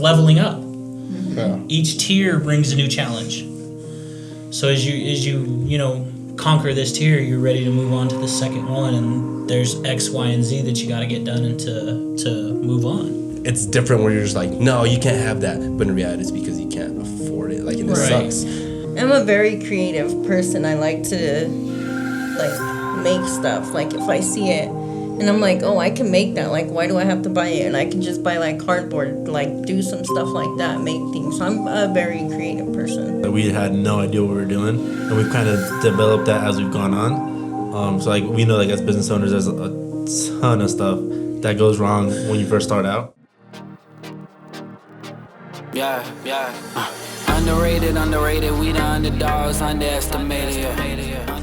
leveling up. Yeah. Each tier brings a new challenge. So as you conquer this tier, you're ready to move on to the second one, and there's X, Y, and Z that you got to get done and to move on. It's different where you're just like, no, you can't have that. But in reality, it's because you can't afford it. Like, and it sucks. I'm a very creative person. I like to make stuff. Like if I see it and I'm like, oh, I can make that. Like, why do I have to buy it? And I can just buy like cardboard, like do some stuff like that, make things. So I'm a very creative person. We had no idea what we were doing, and we've kind of developed that as we've gone on. So like we know, like as business owners, there's a ton of stuff that goes wrong when you first start out. Yeah. Underrated, we the underdogs, underestimated.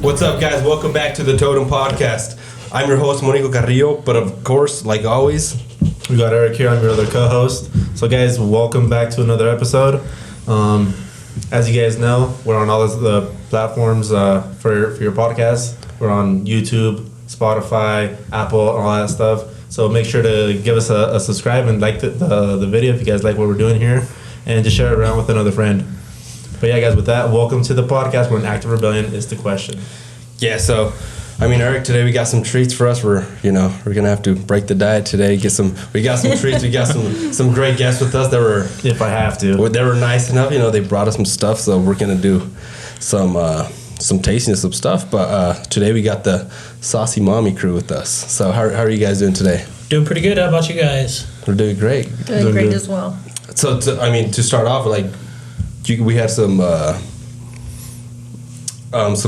What's up, guys? Welcome back to the Totem Podcast. I'm your host, Monico Carrillo, but of course, like always, We got Eric here. I'm your other co-host. So guys, welcome back to another episode. As you guys know, we're on all the platforms for your podcast. We're on YouTube, Spotify, Apple, all that stuff. So make sure to give us a subscribe and like the video if you guys like what we're doing here, and just share it around with another friend. But yeah, guys, with that, welcome to the podcast where an act of rebellion is the question. yeah. So, I mean, Eric, today we got some treats for us. We're gonna have to break the diet today. We got some treats. We got some great guests with us that were, If I have to. they were nice enough. They brought us some stuff, so we're gonna do some tasting of some stuff. But today we got the Saucy Mami Crew with us. So how are you guys doing today? Doing pretty good. How about you guys? We're doing great. Doing great good. as well. So to start off, like, we had some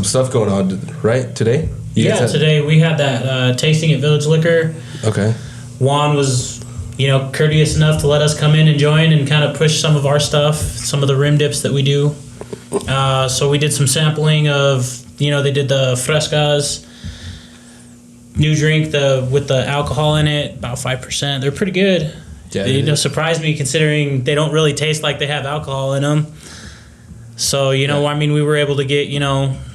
stuff going on, right, today? Today we had that tasting at Village Liquor. Okay. Juan was, courteous enough to let us come in and join and kind of push some of our stuff, some of the rim dips that we do. So we did some sampling of, they did the Frescas new drink with the alcohol in it, about 5%. They're pretty good. Yeah, They surprised me considering they don't really taste like they have alcohol in them. So, we were able to get,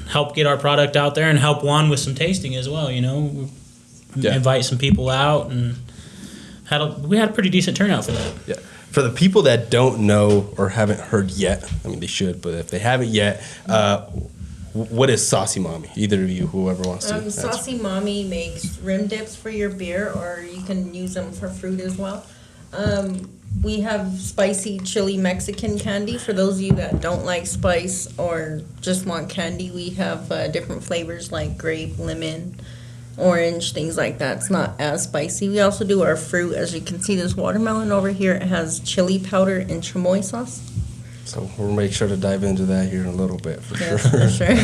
help get our product out there and help Juan with some tasting as well, invite some people out, and we had a pretty decent turnout for that. Yeah. For the people that don't know or haven't heard yet, I mean, they should, but if they haven't yet, what is Saucy Mami? Either of you, whoever wants to. Saucy Mami makes rim dips for your beer, or you can use them for fruit as well. We have spicy chili Mexican candy. For those of you that don't like spice or just want candy, we have different flavors like grape, lemon, orange, things like that. It's not as spicy. We also do our fruit. As you can see, this watermelon over here, it has chili powder and chamoy sauce. So we'll make sure to dive into that here in a little bit, for Yes, sure. for sure.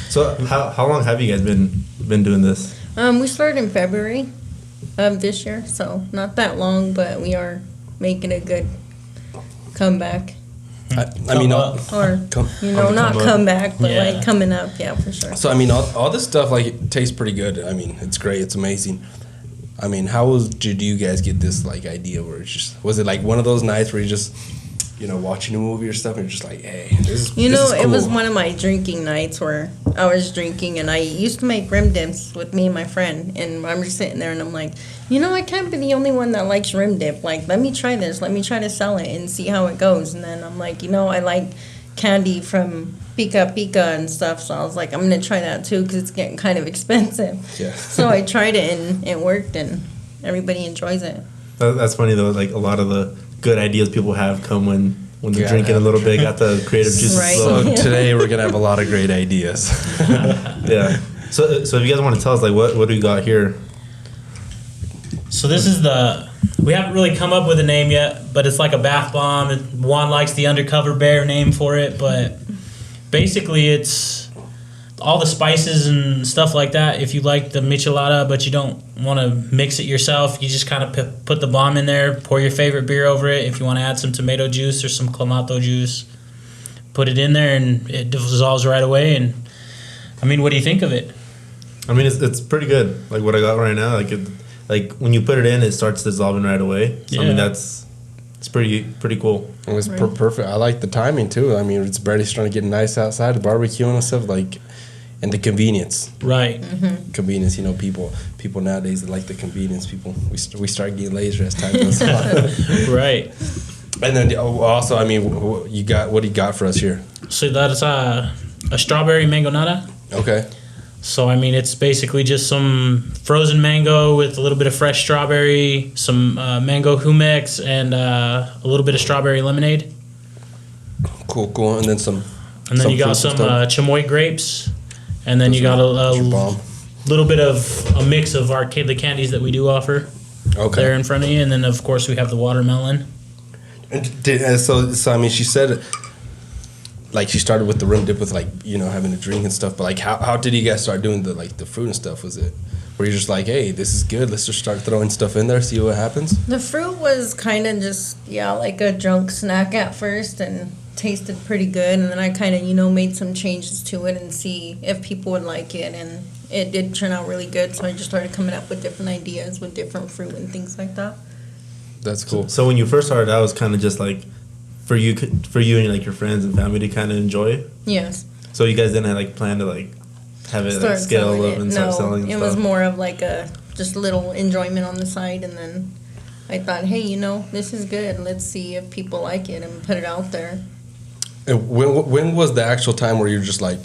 So how long have you guys been doing this? We started in February of this year, so not that long, but we are making a good comeback. Not Comeback, but Yeah. like coming up, yeah, for sure. So, I mean, all this stuff, like, it tastes pretty good. I mean, it's great. It's amazing. I mean, did you guys get this, like, idea where was it like one of those nights where you just, watching a movie or stuff and you're just like, hey, this is cool. It was one of my drinking nights where I was drinking, and I used to make rim dips with me and my friend, and I'm just sitting there and I'm like, I can't be the only one that likes rim dip. Like, let me try this. Let me try to sell it and see how it goes. And then I'm like, I like candy from Pika Pika and stuff, so I was like, I'm going to try that too because it's getting kind of expensive. Yeah. So I tried it, and it worked, and everybody enjoys it. That's funny though. Like a lot of the good ideas people have come when they're Yeah, drinking a little bit, got the creative juices Right. flowing. So today we're going to have a lot of great ideas. Yeah. So if you guys want to tell us, like, what do we got here? So this is we haven't really come up with a name yet, but it's like a bath bomb. Juan likes the Undercover Bear name for it, but basically it's all the spices and stuff like that. If you like the michelada, but you don't want to mix it yourself, you just kind of put the bomb in there, pour your favorite beer over it. If you want to add some tomato juice or some clamato juice, put it in there, and it dissolves right away. And, I mean, what do you think of it? I mean, it's pretty good. Like what I got right now, like when you put it in, it starts dissolving right away. So I mean, it's pretty cool. It was perfect. I like the timing too. I mean, it's barely starting to get nice outside, the barbecue and stuff, like, and the convenience. Right. Mm-hmm. Convenience, people nowadays that like the convenience. We start getting lazy as time goes on. Right. And then also, I mean, what do you got for us here? So that's a strawberry mango nata. Okay. So I mean, it's basically just some frozen mango with a little bit of fresh strawberry, some mango hummus, and a little bit of strawberry lemonade. Cool. And then some. And then you got some chamoy grapes, and then you got a little bit of a mix of the candies that we do offer. Okay. There in front of you, and then of course we have the watermelon. And so I mean, she said, like, she started with the rim dip with, like, you know, having a drink and stuff. But like, how did you guys start doing the fruit and stuff? Was it were you just like, hey, this is good, let's just start throwing stuff in there, see what happens? The fruit was kind of just like a junk snack at first, and tasted pretty good. And then I kind of made some changes to it and see if people would like it, and it did turn out really good. So I just started coming up with different ideas with different fruit and things like that. That's cool. So when you first started, that was kind of just like for you and like your friends and family to kind of enjoy. Yes. So you guys didn't have like plan to like have it like scale up and start selling. No, it was more of like a just little enjoyment on the side, and then I thought, hey, this is good. Let's see if people like it and put it out there. And when was the actual time where you're just like,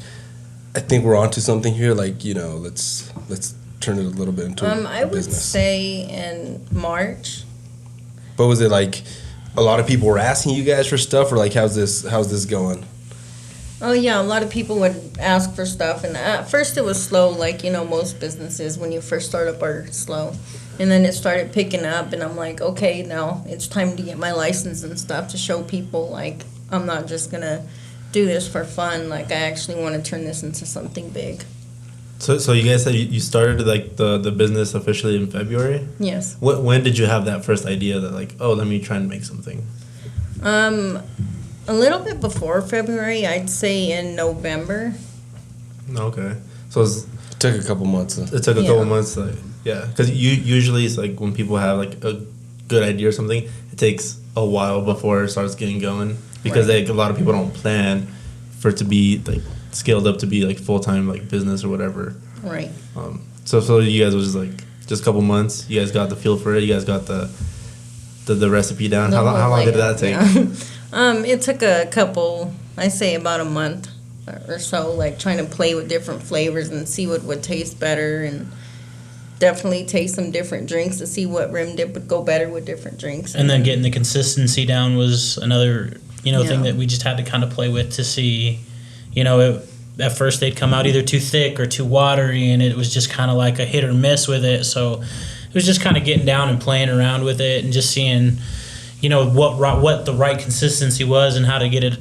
I think we're onto something here? Like, let's turn it a little bit into a I would business. say in March. But was it like a lot of people were asking you guys for stuff, or like how's this going? Oh yeah, a lot of people would ask for stuff, and at first it was slow, like most businesses when you first start up are slow, and then it started picking up, and I'm like, okay, now it's time to get my license and stuff to show people like I'm not just gonna do this for fun, like I actually want to turn this into something big. So you guys said you started like the business officially in February? Yes. When did you have that first idea that like, oh, let me try and make something? A little bit before February, I'd say in November. Okay. So It took a couple months. it took a couple months. Like, yeah, because usually it's like when people have like a good idea or something, it takes a while before it starts getting going because Right. like a lot of people don't plan for it to be like scaled up to be like full-time like business or whatever. Right. So you guys was like just a couple months. You guys got the feel for it. You guys got the recipe down. How long did that take? Yeah. It took I say about a month or so, like trying to play with different flavors and see what would taste better, and definitely taste some different drinks to see what rim dip would go better with different drinks. And then getting the consistency down was another thing that we just had to kind of play with to see. At first they'd come out either too thick or too watery, and it was just kind of like a hit or miss with it. So it was just kind of getting down and playing around with it and just seeing, what the right consistency was and how to get it,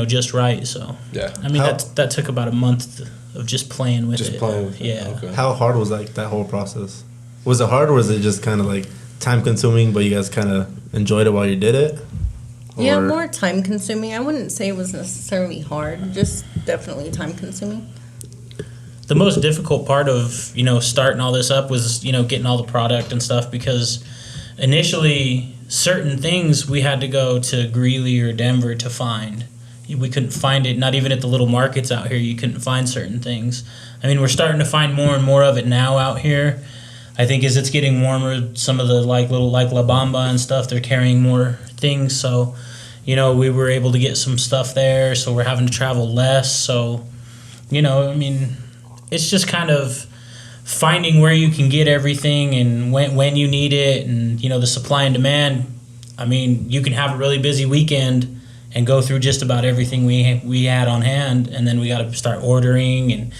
just right. So Yeah. I mean that took about a month of just playing with it. Just playing with it. Yeah. Okay. How hard was like that whole process? Was it hard, or was it just kind of like time consuming, but you guys kind of enjoyed it while you did it? Yeah, Or- more time consuming. I wouldn't say it was necessarily hard, just definitely time consuming. The most difficult part of starting all this up was getting all the product and stuff, because initially certain things we had to go to Greeley or Denver to find. We couldn't find it, not even at the little markets out here. You couldn't find certain things. I mean, we're starting to find more and more of it now out here. I think as it's getting warmer, some of the little La Bamba and stuff, they're carrying more things. So, we were able to get some stuff there. So we're having to travel less. So, I mean, it's just kind of finding where you can get everything and when you need it, and the supply and demand. I mean, you can have a really busy weekend and go through just about everything we had on hand, and then we got to start ordering. And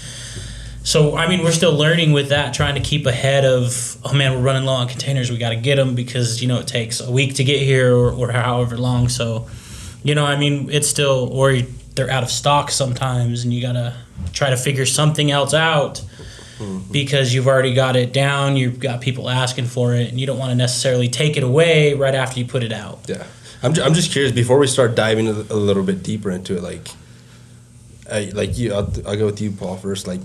so I mean, we're still learning with that, trying to keep ahead of, oh man, we're running low on containers, we got to get them, because it takes a week to get here or however long. So I mean, it's still, or they're out of stock sometimes, and you got to try to figure something else out. Because you've already got it down, you've got people asking for it, and you don't want to necessarily take it away right after you put it out. Yeah. I'm just curious, before we start diving a little bit deeper into it, I'll go with you, Paul, first. Like,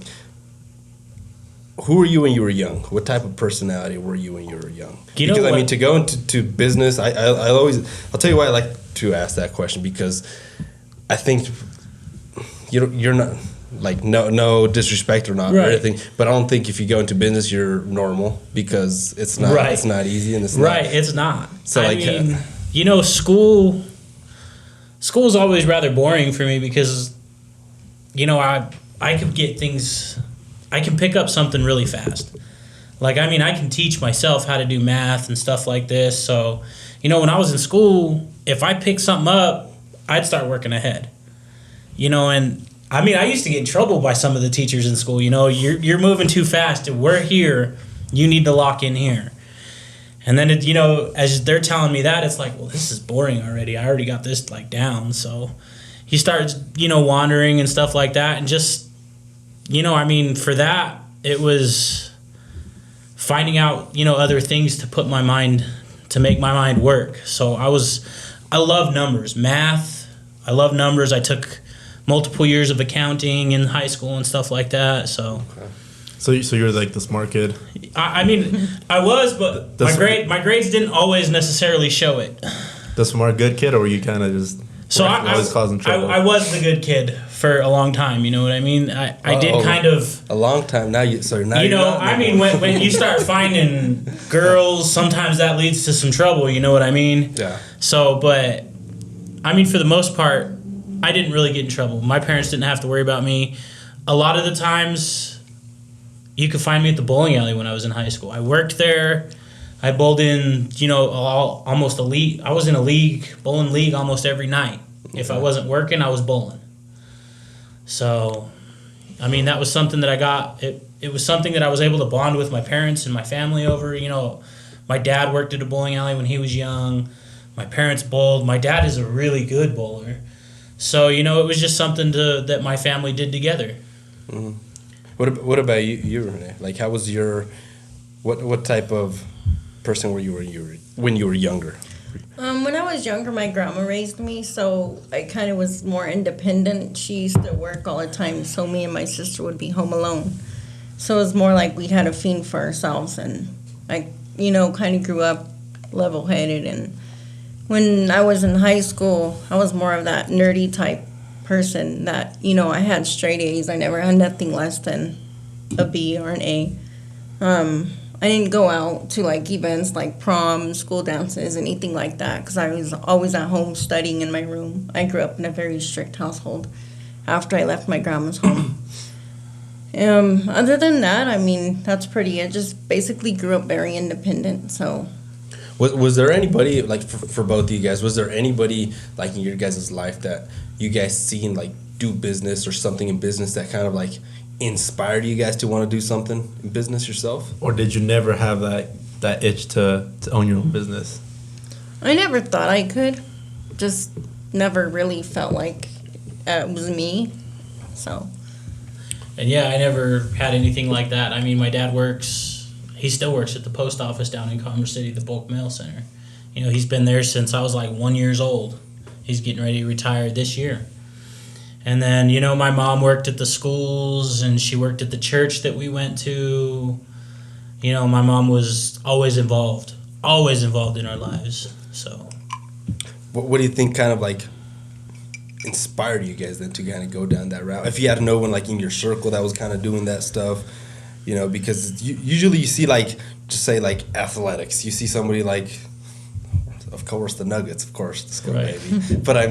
who were you when you were young? What type of personality were you when you were young? Because I mean, to go into business, I'll tell you why I like to ask that question, because I think you're not, like, no disrespect or not or anything, but I don't think if you go into business you're normal, because it's not easy, and it's it's not. So I mean, school school is always rather boring for me because, I could get things, I can pick up something really fast. Like, I can teach myself how to do math and stuff like this. So, when I was in school, if I picked something up, I'd start working ahead. And I used to get in trouble by some of the teachers in school. You're moving too fast. We're here. You need to lock in here. And then, as they're telling me that, it's like, well, this is boring already. I already got this, down. So he starts, wandering and stuff like that. And just, for that, it was finding out, other things to make my mind work. So I love numbers. Math, I love numbers. I took multiple years of accounting in high school and stuff like that. So... Okay. So you're like the smart kid? I was, but my grades didn't always necessarily show it. The smart good kid, or were you kind of just always causing trouble? I was the good kid for a long time, you know what I mean? I did kind of... A long time. Now you're not. When you start finding girls, sometimes that leads to some trouble, you know what I mean? Yeah. So, but, for the most part, I didn't really get in trouble. My parents didn't have to worry about me. A lot of the times... You could find me at the bowling alley when I was in high school. I worked there. I bowled in, almost a league. I was in a bowling league almost every night. Okay. If I wasn't working, I was bowling. So, that was something that I got. It was something that I was able to bond with my parents and my family over. My dad worked at a bowling alley when he was young. My parents bowled. My dad is a really good bowler. So, it was just something that my family did together. Mm-hmm. What about you, Renee? Like, how was your... What type of person were you when you were younger? When I was younger, my grandma raised me, so I kind of was more independent. She used to work all the time, so me and my sister would be home alone. So it was more like we had a fend for ourselves, and I, kind of grew up level-headed. And when I was in high school, I was more of that nerdy type person that, I had straight A's. I never had nothing less than a B or an A. I didn't go out to events like prom, school dances, anything like that, because I was always at home studying in my room. I grew up in a very strict household after I left my grandma's home. Other than that, that's pretty it. Just basically grew up very independent. So was there anybody, for both of you guys, was there anybody in your guys' life that you guys seen do business or something in business that kind of inspired you guys to want to do something in business yourself? Or did you never have that itch to own your own business? I never thought I could. Just never really felt like it was me. So. And yeah, I never had anything like that. My dad he still works at the post office down in Commerce City, the bulk mail center. He's been there since I was 1 year old. He's getting ready to retire this year. And then, my mom worked at the schools, and she worked at the church that we went to. My mom was always involved in our lives. So, what do you think kind of inspired you guys then to kind of go down that route? If you had no one in your circle that was kind of doing that stuff, because usually you see just say athletics. You see somebody of course, the Nuggets, of course. Let's go, right. Baby. But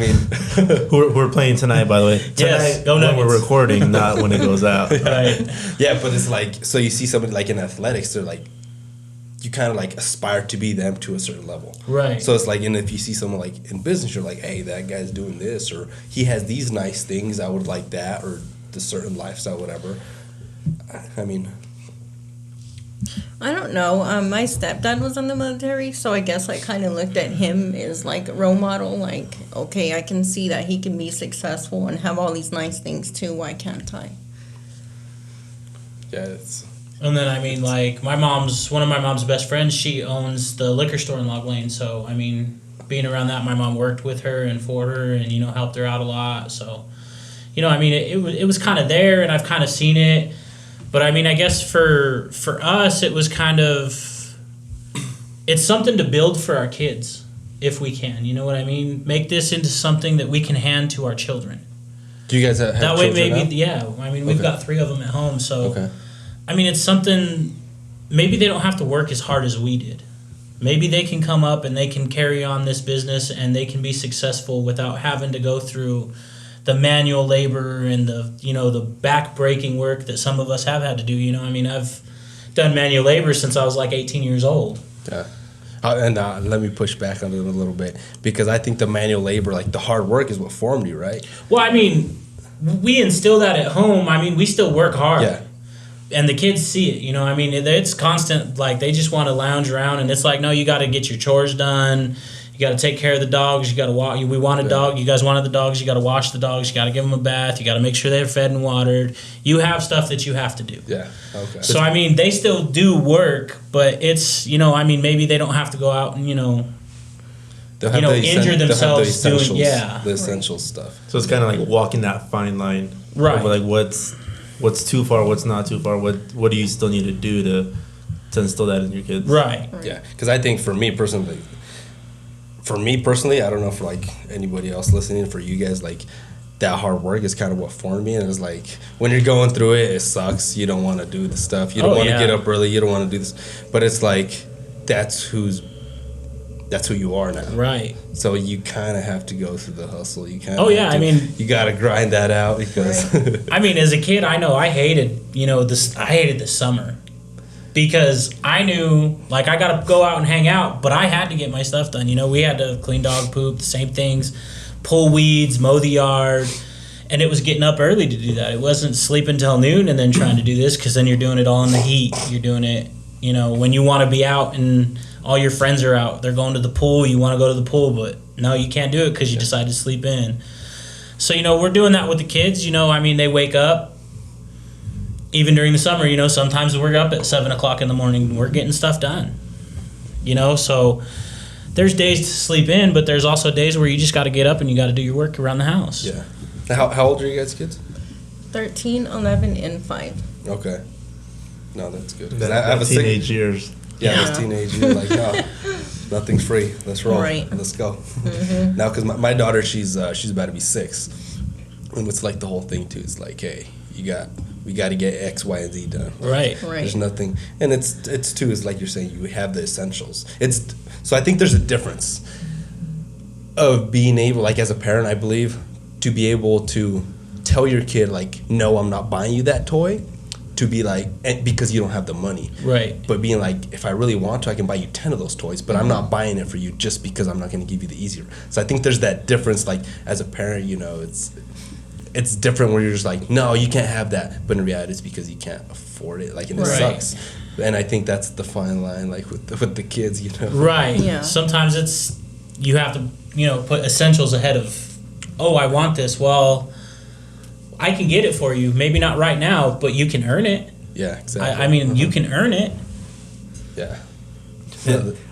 who are playing tonight, by the way? Tonight, yes, go when Nuggets. We're recording, not when it goes out. Right. Yeah, but it's so you see somebody in athletics, they're you kind of aspire to be them to a certain level. Right. So it's and if you see someone in business, you're hey, that guy's doing this, or he has these nice things, I would like that, or the certain lifestyle, whatever. I don't know. My stepdad was in the military, so I guess I kind of looked at him as a role model. Okay, I can see that he can be successful and have all these nice things too. Why can't I? Yeah, it's... And then, one of my mom's best friends, she owns the liquor store in Log Lane. So, being around that, my mom worked with her and for her and, helped her out a lot. So, it was kind of there, and I've kind of seen it. But, I guess for us, it was kind of, it's something to build for our kids, if we can. You know what I mean? Make this into something that we can hand to our children. Do you guys have that children way? Maybe, now? yeah. We've got 3 of them at home, so... Okay. It's something, maybe they don't have to work as hard as we did. maybe they can come up and they can carry on this business and they can be successful without having to go through the manual labor and the back-breaking work that some of us have had to do. I mean, I've done manual labor since I was like 18 years old. Yeah. And let me push back on it a little bit, because I think the manual labor, like the hard work, is what formed you, right? Well, I mean, we instill that at home. I mean, we still work hard. Yeah. And the kids see it, I mean, it's constant. Like, they just want to lounge around, and it's like, no, you got to get your chores done. You got to take care of the dogs. You got to walk. We want a dog. You guys wanted the dogs. You got to wash the dogs. You got to give them a bath. You got to make sure they're fed and watered. You have stuff that you have to do. Yeah. Okay. So, I mean, they still do work, but it's, I mean, maybe they don't have to go out and, They'll have injure themselves doing, the essential stuff. So it's kind of like walking that fine line. Right. Of like what's too far, what's not too far, what do you still need to do to instill that in your kids? Right. Yeah. Because I think for me personally, I don't know for like anybody else listening, for you guys, like that hard work is kind of what formed me. And it's like, when you're going through it, it sucks. You don't want to do the stuff. You don't want to get up early. You don't want to do this. But it's like, that's who you are now. Right. So you kind of have to go through the hustle. You kind. I mean, you got to grind that out, because. Right. I mean, as a kid, I know I hated, I hated the summer, because I knew, like, I got to go out and hang out, but I had to get my stuff done. We had to clean dog poop, the same things, pull weeds, mow the yard, and it was getting up early to do that. It wasn't sleeping till noon and then trying to do this, because then you're doing it all in the heat. You're doing it, when you want to be out and all your friends are out. They're going to the pool. You want to go to the pool, but no, you can't do it because you decide to sleep in. So, we're doing that with the kids. I mean, they wake up. Even during the summer, sometimes we're up at 7 o'clock in the morning. We're getting stuff done. So there's days to sleep in, but there's also days where you just got to get up and you got to do your work around the house. Yeah. How old are you guys, kids? 13, 11, and 5. Okay. No, that's good. That, I have a teenage years. Yeah, those teenage years, like, no, nothing's free. Let's roll. Right. Let's go. Mm-hmm. Now, because my daughter, she's about to be 6, and it's like the whole thing too. It's like, hey, we got to get X, Y, and Z done. Right. There's nothing, and it's too. It's like you're saying, you have the essentials. So I think there's a difference of being able, like as a parent, I believe, to be able to tell your kid, like, no, I'm not buying you that toy. To be like, because you don't have the money. Right. But being like, if I really want to, I can buy you 10 of those toys, but I'm not buying it for you just because I'm not going to give you the easier. So I think there's that difference, like, as a parent, it's different where you're just like, no, you can't have that. But in reality, it's because you can't afford it. Like, and it sucks. And I think that's the fine line, like, with the kids, Right. Yeah. Sometimes you have to, put essentials ahead of, oh, I want this. Well, I can get it for you. Maybe not right now, but you can earn it. Yeah, exactly. I mean, you can earn it. Yeah.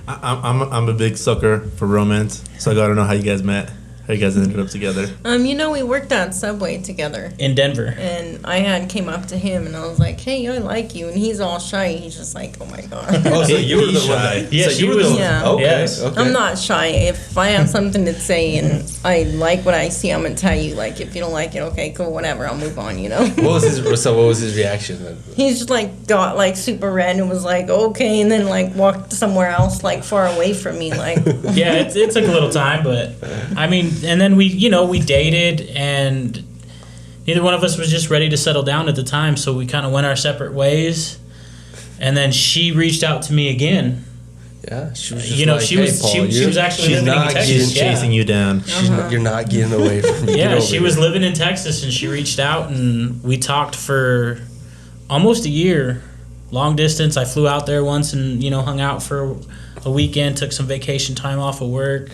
I'm a big sucker for romance, so I gotta know how you guys met. How you guys ended up together? We worked at Subway together in Denver, and I came up to him and I was like, "Hey, I like you," and he's all shy. He's just like, "Oh my god." Oh, so you were the one. Yeah, so you were the one. Yeah. Okay. Yes. Okay. I'm not shy. If I have something to say and I like what I see, I'm gonna tell you. Like, if you don't like it, okay, cool, whatever. I'll move on. What was his reaction then? He's just like got like super red and was like, okay, and then like walked somewhere else, like far away from me, like. Yeah, it took a little time, but I mean, and then we dated, and neither one of us was just ready to settle down at the time, so we kind of went our separate ways. And then she reached out to me again. Yeah, she was just she was actually living in Texas. She's chasing you down. You're not getting away from me. Yeah, she was living in Texas, and she reached out, and we talked for almost a year, long distance. I flew out there once and hung out for a weekend, took some vacation time off of work.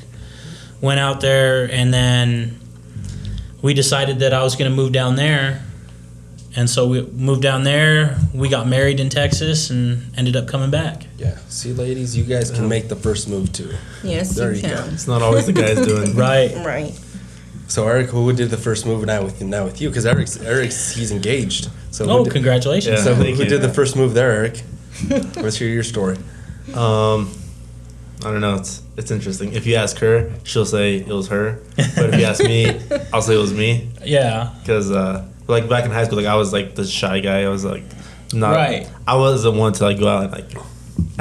Went out there, and then we decided that I was going to move down there. And so we moved down there. We got married in Texas and ended up coming back. Yeah. See, ladies, you guys can make the first move, too. Yes, there you you can. go. It's not always the guys doing. Right. Right. So, Eric, who did the first move now with you? Because Eric's he's engaged. So congratulations. Yeah. So Thank who you. did the first move there, Eric? Let's hear your story. I don't know. It's interesting. If you ask her, she'll say it was her. But if you ask me, I'll say it was me. Yeah. Because like back in high school, like I was like the shy guy. I was like not. Right. I wasn't one to like go out and like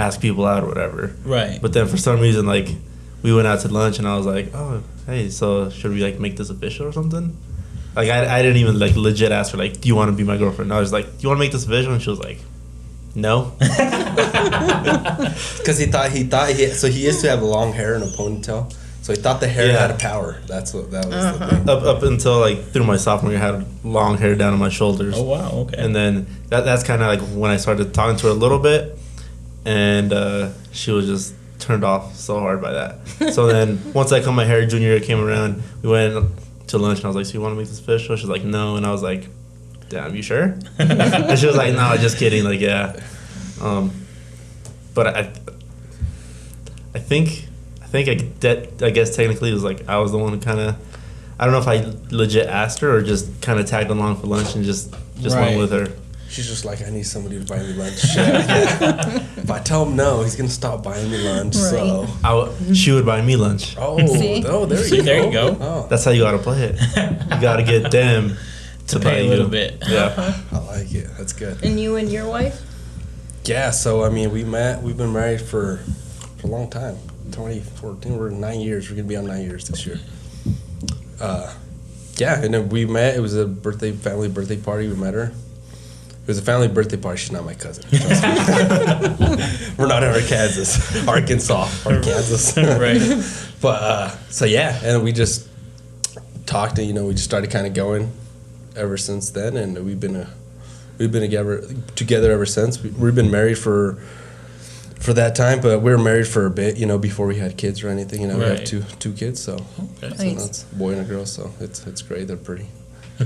ask people out or whatever. Right. But then for some reason, like, we went out to lunch and I was like, oh, hey, so should we, like, make this official or something? Like, I didn't even, like, legit ask her, like, do you want to be my girlfriend? I was like, do you want to make this official? And she was like, no. Because he thought so he used to have long hair and a ponytail. So he thought the hair had a power. That was the thing. Up until, like, through my sophomore year, I had long hair down on my shoulders. Oh, wow, okay. And then that's kind of, like, when I started talking to her a little bit. And she was just turned off so hard by that. So then once I cut my hair, junior year came around, we went to lunch and I was like, so you want to make this official? She's like, no. And I was like, damn, you sure? And she was like, no, just kidding. Like, yeah. But I think I guess technically it was like I was the one who kind of, I don't know if I legit asked her or just kind of tagged along for lunch and just went with her. She's just like, I need somebody to buy me lunch. Yeah. If I tell him no, he's gonna stop buying me lunch. Right. So She would buy me lunch. there See, you there you go. Oh, That's how you gotta play it. You gotta get them to buy Pay a you. little bit. Yeah. I like it. That's good. And you and your wife? Yeah. So I mean, we've been married for a long time. 2014. We're 9 years. We're gonna be on 9 years this year. Yeah, and then we met. It was a family birthday party. We met her. It was a family birthday party. She's not my cousin. Trust me. We're not in Arkansas. Right. But so yeah, and we just talked, and we just started kind of going ever since then, and we've been together ever since. We've been married for that time, but we were married for a bit, before we had kids or anything. We Right. have two kids, so, Okay. so that's a boy and a girl. So it's great. They're pretty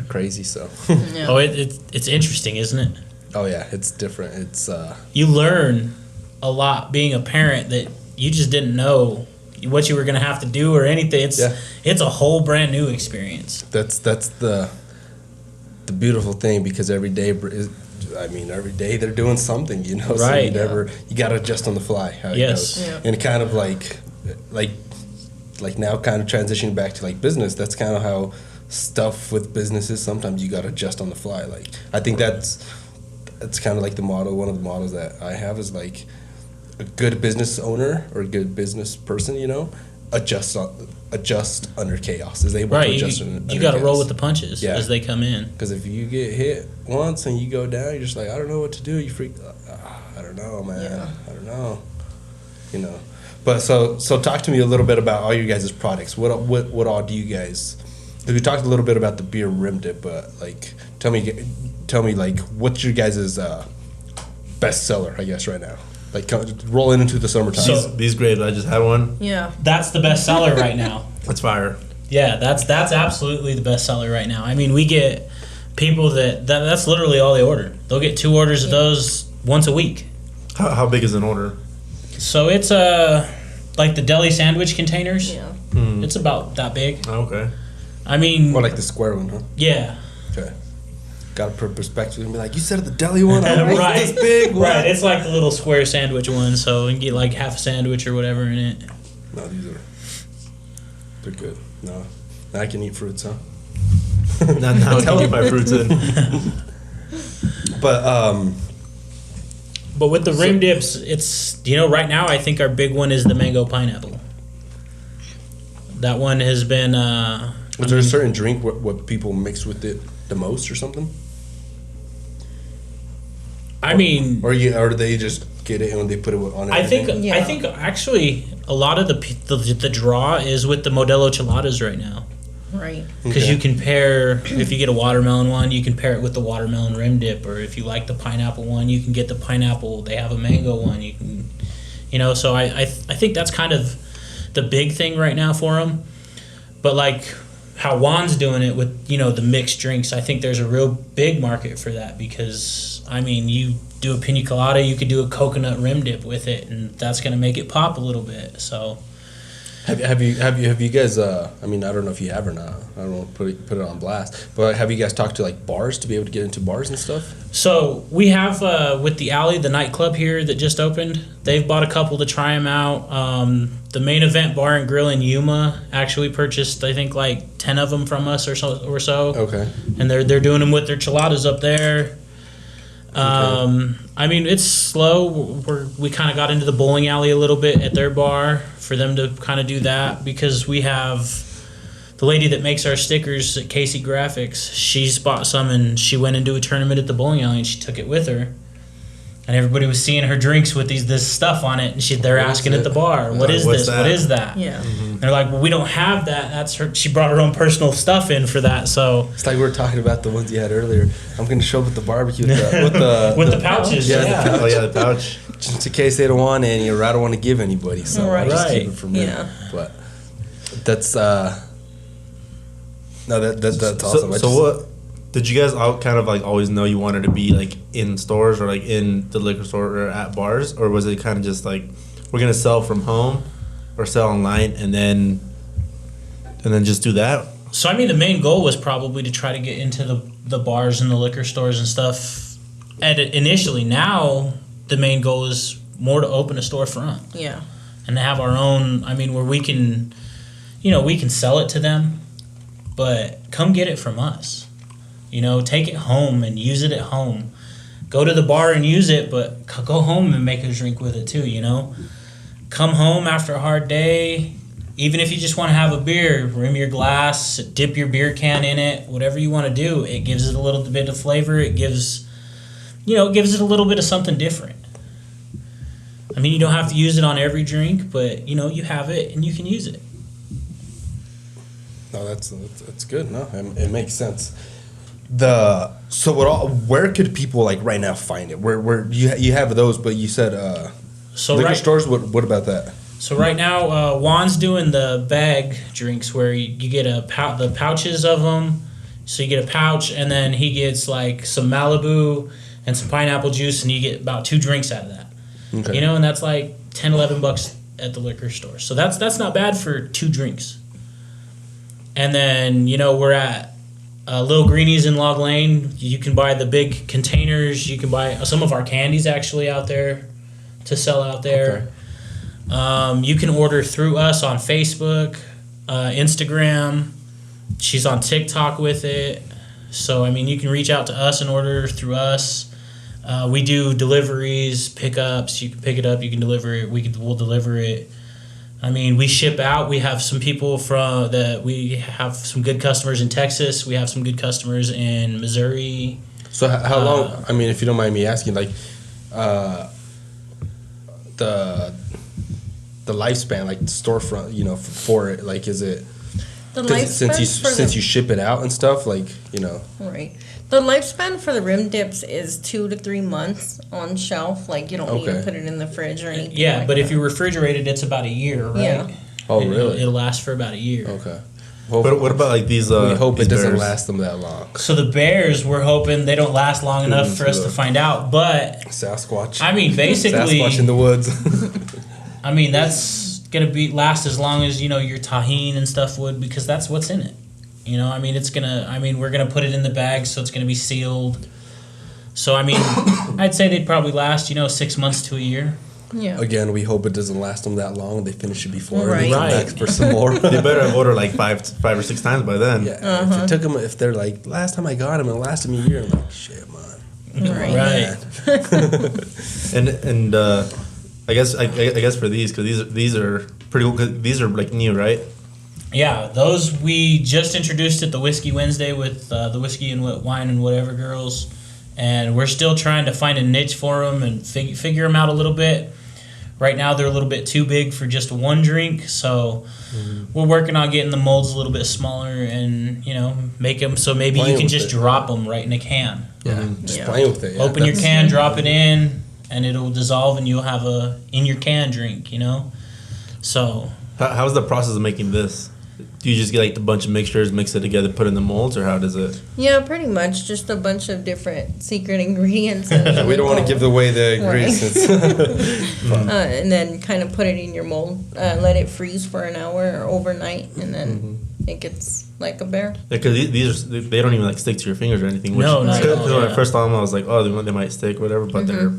crazy. So Yeah. Oh, it's interesting, isn't it? oh yeah, it's different. It's You learn a lot being a parent that you just didn't know what you were going to have to do or anything. It's a whole brand new experience. that's the beautiful thing, because every day they're doing something, so Right. you got to adjust on the fly how it Yes. goes. Yeah. And kind of like now kind of transitioning back to like business, that's kind of how stuff with businesses, sometimes you got to adjust on the fly. Like I think that's kind of like the motto, one of the mottos that I have is like a good business owner or a good business person, adjust under chaos, is able Right. to You adjust under got to roll chaos. with the punches Yeah. as they come in. Because if you get hit once and you go down, you're just like, I don't know what to do. You freak. I don't know, man. Yeah. I don't know. But so talk to me a little bit about all your guys' products. What all do you guys? Because we talked a little bit about the beer rim dip, but like tell me like what's your guys' best seller, I guess, right now. Like rolling into the summertime. So- These grapes, I just had one. Yeah. That's the best seller right now. That's fire. Yeah, that's absolutely the best seller right now. I mean, we get people that's literally all they order. They'll get 2 orders of those once a week. How big is an order? So it's like the deli sandwich containers. Yeah. It's about that big. Oh, okay. I mean, More like the square one, huh? yeah. Okay. Got to put perspective and be like, you said the deli one? I want Right. this big one. Right, it's like the little square sandwich one, so you can get like half a sandwich or whatever in it. No, they're good. No, now I can eat fruits, huh? Now I can get my fruits in. But But with the rim dips, it's right now I think our big one is the mango pineapple. That one has been. was there a certain drink what people mix with it the most or something? I mean, Or do they just get it and they put it on everything? Yeah. I think actually a lot of the draw is with the Modelo Cheladas right now. Right. Because Okay. you can pair, if you get a watermelon one, you can pair it with the watermelon rim dip, or if you like the pineapple one, you can get the pineapple. They have a mango one. You can, So I think that's kind of the big thing right now for them. But like how Juan's doing it with the mixed drinks, I think there's a real big market for that, because I mean you do a pina colada, you could do a coconut rim dip with it, and that's gonna make it pop a little bit. So. Have you guys? I mean, I don't know if you have or not. I don't want to put it on blast. But have you guys talked to like bars to be able to get into bars and stuff? So we have with the Alley, the nightclub here that just opened. They've bought a couple to try them out. The Main Event Bar and Grill in Yuma actually purchased, I think, like 10 of them from us or so. Okay. And they're doing them with their chiladas up there. I mean, it's slow. We kind of got into the bowling alley a little bit at their bar for them to kind of do that, because we have the lady that makes our stickers at Casey Graphics. She's bought some and she went into a tournament at the bowling alley and she took it with her. And everybody was seeing her drinks with this stuff on it, and they're asking at the bar, "What is this? What is that?" Yeah. And they're like, "Well, we don't have that." That's her. She brought her own personal stuff in for that. So It's like we were talking about the ones you had earlier. I'm gonna show up at the barbecue with the pouches. Yeah, Yeah. the Oh yeah, the pouch. just in case they don't want any, or I don't want to give anybody. So I just keep it for me. Yeah. But that's no, that's awesome. So what? Did you guys all kind of like always know you wanted to be like in stores or like in the liquor store or at bars, or was it kind of just like we're gonna sell from home or sell online and then just do that? So I mean, the main goal was probably to try to get into the bars and the liquor stores and stuff. Initially, now the main goal is more to open a storefront. Yeah. And to have our own. I mean, where we can sell it to them, but come get it from us. Take it home and use it at home. Go to the bar and use it, but go home and make a drink with it too, Come home after a hard day, even if you just want to have a beer, rim your glass, dip your beer can in it, whatever you want to do. It gives it a little bit of flavor. It gives it a little bit of something different. I mean, you don't have to use it on every drink, but, you have it and you can use it. No, that's good. No, it makes sense. Where could people like right now find it? Where you have those, but you said liquor stores. What about that? So right now, Juan's doing the bag drinks where you get the pouches of them. So you get a pouch, and then he gets like some Malibu and some pineapple juice, and you get about 2 drinks out of that. Okay. And that's like $10-11 at the liquor store. So that's not bad for 2 drinks. And then we're at Little Greenies in Log Lane. You can buy the big containers. You can buy some of our candies actually out there to sell out there. Okay. You can order through us on Facebook, Instagram. She's on TikTok with it. So, I mean, you can reach out to us and order through us. We do deliveries, pickups. You can pick it up. You can deliver it. We'll deliver it. I mean, we ship out. We have some people we have some good customers in Texas. We have some good customers in Missouri. So how long? I mean, if you don't mind me asking, like the lifespan, like the storefront, for it, like is it? The lifespan since you ship it out and stuff, like Right. The lifespan for the rim dips is 2 to 3 months on shelf. Like you don't need to put it in the fridge or anything. Yeah, like but that. if you refrigerate it, it's about a year, right? Yeah. Oh, really? It'll last for about a year. Okay. But what about like these? We hope it doesn't bears? last them that long. So the bears, we're hoping they don't last long enough for us to find out. But Sasquatch. I mean, basically, Sasquatch in the woods. I mean, that's gonna last as long as your tahine and stuff would, because that's what's in it. I mean, we're gonna put it in the bag, so it's gonna be sealed. So I mean, I'd say they'd probably last 6 months to a year. Yeah. Again, we hope it doesn't last them that long. They finish it before Right. and they come Right. back for some more. They better have ordered like five or six times by then. Yeah. If they're like, last time I got them, it lasted me a year. I'm like, shit, man. Right. And I guess for these, because these are pretty cool. 'Cause these are like new, right? Yeah, those we just introduced at the Whiskey Wednesday with the Whiskey and Wine and Whatever girls, and we're still trying to find a niche for them and figure them out a little bit. Right now, they're a little bit too big for just one drink, so we're working on getting the molds a little bit smaller and make them so maybe you can just drop them right in a can. Yeah, just playing with it. Yeah, Open your can, drop it in, and it'll dissolve, and you'll have a in your can drink. So How's the process of making this? Do you just get like a bunch of mixtures, mix it together, put it in the molds, or how does it? Yeah, pretty much just a bunch of different secret ingredients. We don't want to give away the ingredients. And then kind of put it in your mold, let it freeze for an hour or overnight, and then it gets like a bear. Yeah, because they don't even like stick to your fingers or anything. No, not at all, When I yeah. first saw them, I was like, oh, they might stick, whatever, but they're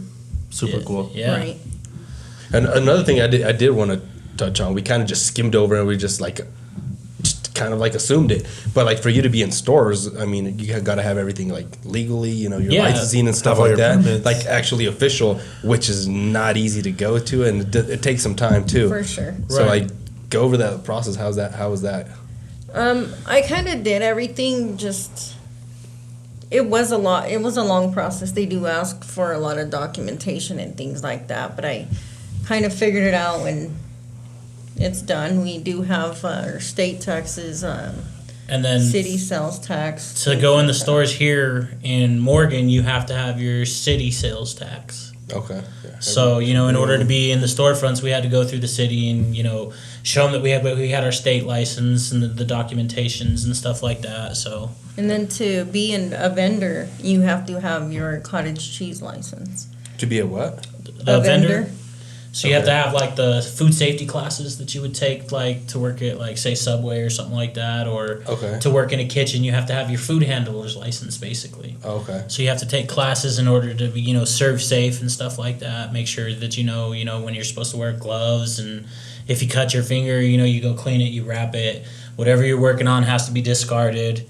super cool. Yeah. Right. And another thing I did want to touch on, we kind of just skimmed over and we just like just kind of like assumed it. But like for you to be in stores, I mean, you got to have everything like legally, you know, your licensing and stuff Have all like your that, permits. like actually official, which is not easy to go to, and it takes some time too. For sure. So Right. like, go over that process. How was that? I kind of did everything, just it was a long process. They do ask for a lot of documentation and things like that, but I kind of figured it out when it's done. We do have our state taxes, And then city sales tax. to go in the stores here in Morgan, you have to have your city sales tax. Okay. Yeah. So, you know, in order to be in the storefronts, we had to go through the city and, you know, show them that we had our state license and the documentations and stuff like that. So, And then to be a vendor, you have to have your cottage cheese license. To be a what? the A vendor. So you have to Okay. have like the food safety classes that you would take, like to work at like say Subway or something like that, or Okay. to work in a kitchen. You have to have your food handler's license basically. Okay. So you have to take classes in order to be, you know, serve safe and stuff like that. Make sure that you know when you're supposed to wear gloves, and if you cut your finger, you know, you go clean it, you wrap it. Whatever you're working on has to be discarded,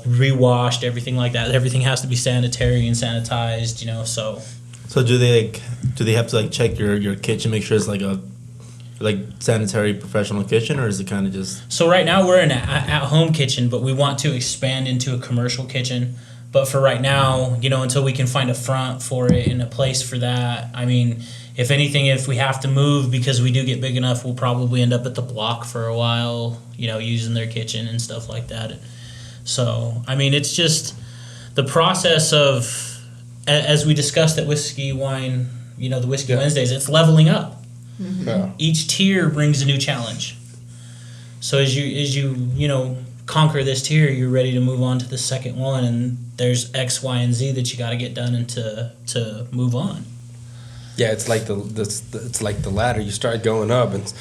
rewashed, everything like that. Everything has to be sanitary and sanitized, you know. So do they have to like check your kitchen, make sure it's like a sanitary professional kitchen, or is it kind of just? So right now we're in an at-home kitchen, but we want to expand into a commercial kitchen. But for right now, you know, until we can find a front for it and a place for that, I mean, if anything, if we have to move because we do get big enough, we'll probably end up at the block for a while, you know, using their kitchen and stuff like that. So, I mean, it's just the process of, as we discussed at Whiskey Wine, you know, the Whiskey Wednesdays, it's leveling up. Yeah. Each tier brings a new challenge. So as you know, conquer this tier, you're ready to move on to the second one, and there's X, Y, and Z that you got to get done and to move on. Yeah, it's like it's like the ladder. You start going up, and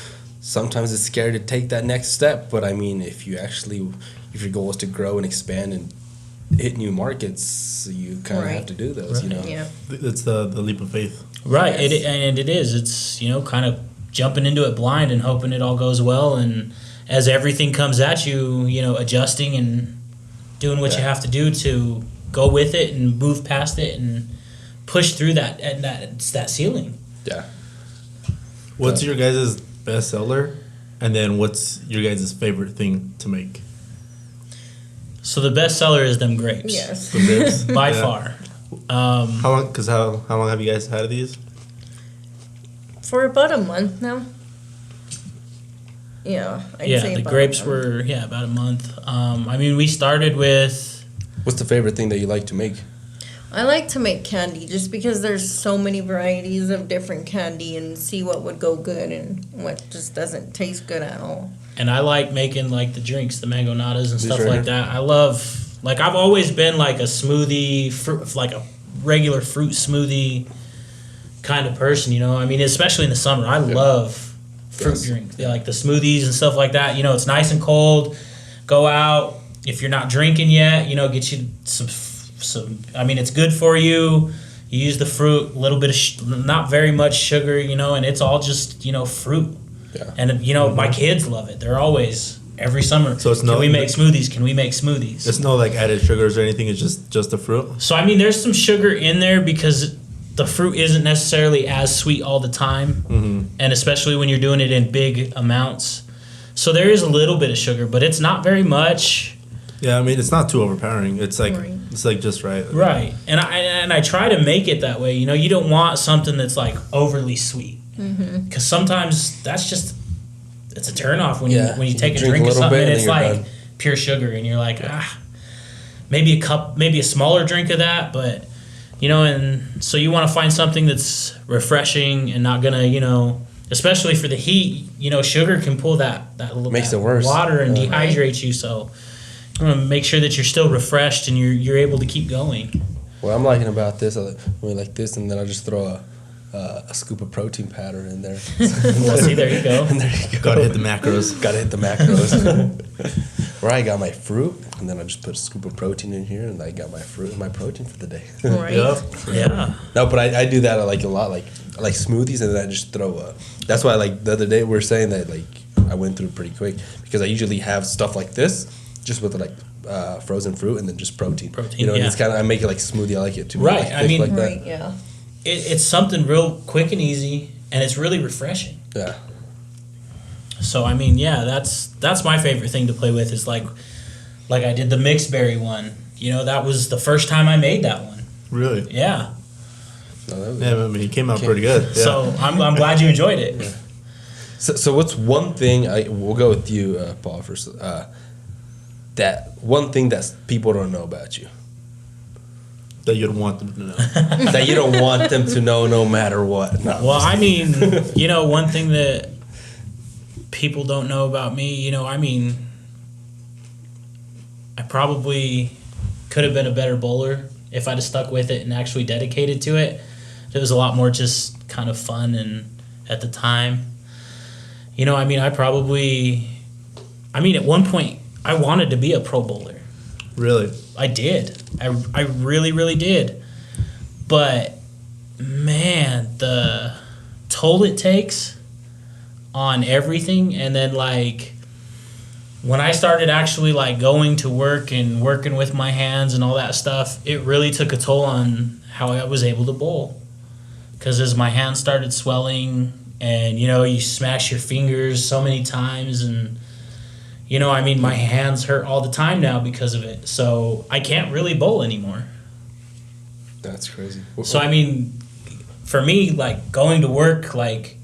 sometimes it's scary to take that next step. But I mean, if your goal is to grow and expand and hit new markets, you kind of Right. have to do those. You know. Yeah. It's the leap of faith. Right, Yes. it is. It's, you know, kind of jumping into it blind and hoping it all goes well. And as everything comes at you, you know, adjusting and doing what you have to do to go with it and move past it and push through that ceiling. Yeah. What's your guys' best seller, and then what's your guys' favorite thing to make? So the best seller is them grapes. Yes. The grapes? By Yeah. far. How long have you guys had these? For about a month now. Yeah, I'd say The about grapes a month. were about a month. I mean, we started with What's the favorite thing that you like to make? I like to make candy just because there's so many varieties of different candy, and see what would go good and what just doesn't taste good at all. and I like making like the drinks, the mango natas and These stuff right like here? that. I love, like, I've always been like a smoothie, like a regular fruit smoothie kind of person, you know. I mean, especially in the summer, I love fruit Yes. drinks. They like the smoothies and stuff like that. You know, it's nice and cold. Go out if you're not drinking yet. You know, get you some. I mean, it's good for you. You use the fruit, a little bit of not very much sugar, you know, and it's all just, you know, fruit. Yeah. And you know, my kids love it. They're always every summer. So it's Can we make smoothies? Can we make smoothies? There's no like added sugars or anything. It's just the fruit. So I mean, there's some sugar in there because the fruit isn't necessarily as sweet all the time, and especially when you're doing it in big amounts. So there is a little bit of sugar, but it's not very much. Yeah, I mean it's not too overpowering. It's like Right. it's like just right. Right. And I try to make it that way. You know, you don't want something that's like overly sweet. Because sometimes that's just, it's a turnoff when Yeah. you take a Drink drink a of little something bit and and it's then you're like done. pure sugar and you're like, maybe a smaller drink of that, but you know, and so you want to find something that's refreshing and not gonna, you know, especially for the heat, you know, sugar can pull that little Makes that it worse. water and Yeah. dehydrate you. So you want to make sure that you're still refreshed and you're able to keep going. What I'm liking about this, I like this, and then I just throw a scoop of protein powder in there. Well, see, there you go. And there you go. Gotta hit the macros. Gotta hit the macros. Where I got my fruit, and then I just put a scoop of protein in here, and I got my fruit and my protein for the day. Right. Yep. Yeah. No, but I do that like a lot, like smoothies, and then I just throw. That's why like the other day we were saying that like I went through pretty quick because I usually have stuff like this, just with like frozen fruit and then just protein. You know, and it's kind of I make it like smoothie. I like it too. Right. Like, I mean, like that. Right, yeah. It's something real quick and easy, and it's really refreshing. Yeah. So I mean, yeah, that's my favorite thing to play with is like I did the mixed berry one. You know, that was the first time I made that one. Really? Yeah. No, Yeah, I mean, it came out pretty good. Yeah. So I'm glad you enjoyed it. Yeah. So what's one thing we'll go with you, Paul, first. That one thing that people don't know about you. That you don't want them to know. That you don't want them to know no matter what. No, Well, I mean, you know, one thing that people don't know about me, you know, I mean, I probably could have been a better bowler if I'd have stuck with it and actually dedicated to it. It was a lot more just kind of fun and at the time. You know, I mean, at one point, I wanted to be a pro bowler. Really? I did. I really, really did. But, man, the toll it takes on everything. And then, like, when I started actually, like, going to work and working with my hands and all that stuff, it really took a toll on how I was able to bowl. Because as my hands started swelling and, you know, you smash your fingers so many times and... You know, I mean, my hands hurt all the time now because of it. So I can't really bowl anymore. That's crazy. So, I mean, for me, like, going to work, like,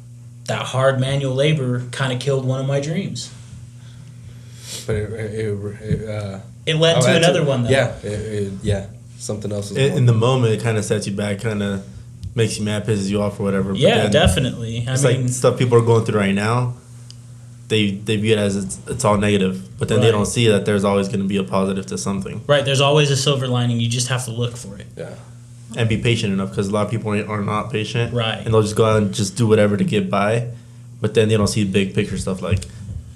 that hard manual labor kind of killed one of my dreams. But It led to another one, though. Yeah, something else. In the moment, it kind of sets you back, kind of makes you mad, pisses you off or whatever. But Yeah, then definitely. It's like stuff people are going through right now. They view it as it's all negative, but then they Right. don't see that there's always going to be a positive to something. Right, there's always a silver lining. You just have to look for it. Yeah. And be patient enough, because a lot of people are not patient. Right. And they'll just go out and just do whatever to get by, but then they don't see big picture stuff like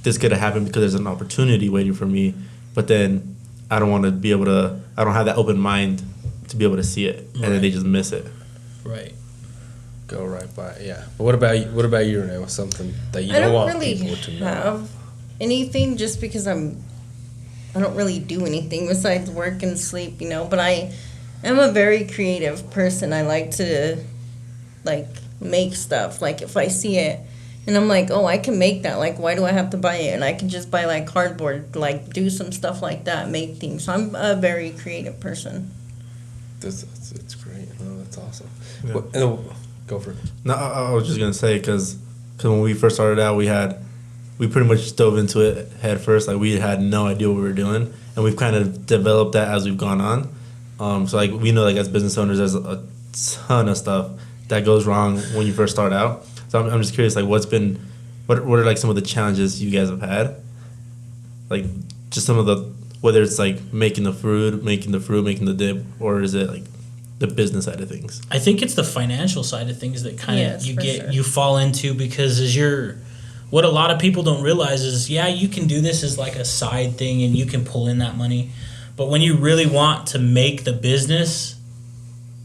this could have happened because there's an opportunity waiting for me, but then I don't want to be able to. I don't have that open mind to be able to see it, and then they just miss it. Right. Go right by it, yeah. But what about you, Renee? What's something that you don't want people to know? Have anything just because I don't really do anything besides work and sleep, you know, but I am a very creative person. I like to like make stuff. Like if I see it and I'm like, oh, I can make that. Like, why do I have to buy it? And I can just buy like cardboard, like do some stuff like that, make things. So I'm a very creative person. That's great. Oh, that's awesome. Yeah. Go for it. No, I was just gonna say because when we first started out, we pretty much dove into it head first. Like we had no idea what we were doing, and we've kind of developed that as we've gone on. So like we know, like as business owners, there's a ton of stuff that goes wrong when you first start out. So I'm just curious, like what are like some of the challenges you guys have had? Like just some of the, whether it's like making the fruit, making the dip, or is it like the business side of things? I think it's the financial side of things that kind of you fall into, because what a lot of people don't realize is, yeah, you can do this as like a side thing and you can pull in that money, but when you really want to make the business,